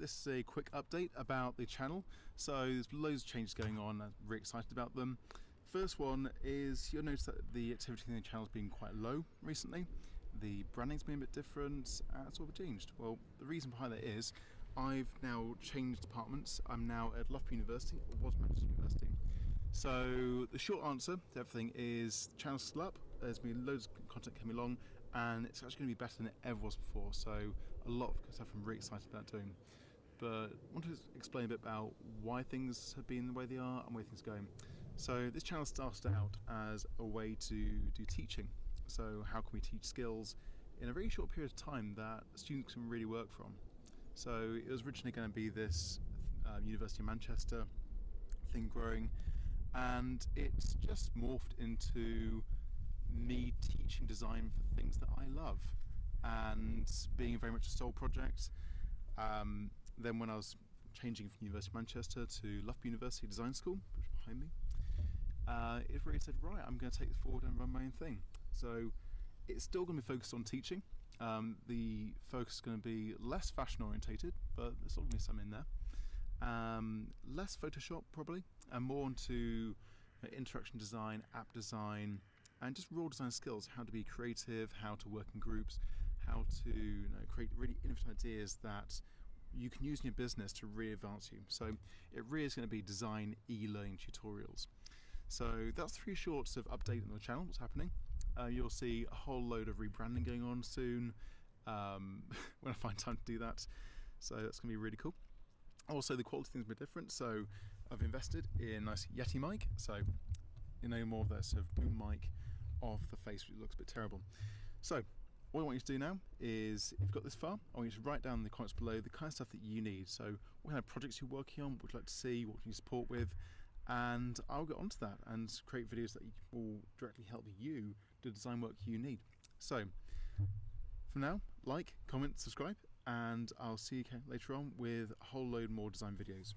this is a quick update about the channel. So there's loads of changes going on. I'm really excited about them. First one is you'll notice that the activity in the channel has been quite low recently. The branding's been a bit different. It's all changed. Well, the reason behind that is I've now changed departments. I'm now at Loughborough University, or was Manchester University. So the short answer to everything is the channel's still up. There's been loads of content coming along, and it's actually going to be better than it ever was before. So a lot of stuff I'm really excited about doing. But I want to explain a bit about why things have been the way they are and where things are going. So this channel started out as a way to do teaching. So how can we teach skills in a very short period of time that students can really work from? So it was originally going to be this University of Manchester thing growing, and it's just morphed into me teaching design for things that I love and being very much a sole project. Then when I was changing from University of Manchester to Loughborough University Design School, which is behind me, it really said, right, I'm going to take this forward and run my own thing. So it's still going to be focused on teaching. The focus is going to be less fashion orientated, but there's still going to be some in there. Less Photoshop probably, and more onto interaction design, app design, and just raw design skills, how to be creative, how to work in groups, how to create really innovative ideas that you can use in your business to really advance you. So it really is going to be design e-learning tutorials. So that's 3 shorts of update on the channel, what's happening. You'll see a whole load of rebranding going on soon, when I find time to do that. So that's going to be really cool. Also, the quality things are a bit different. So I've invested in a nice Yeti mic. So more of that sort of boom mic off the face, which looks a bit terrible. So what I want you to do now is, if you've got this far, I want you to write down in the comments below the kind of stuff that you need. So what kind of projects you're working on, what would you like to see, what can you support with, and I'll get onto that and create videos that will directly help you do the design work you need. So for now, like, comment, subscribe, and I'll see you later on with a whole load more design videos.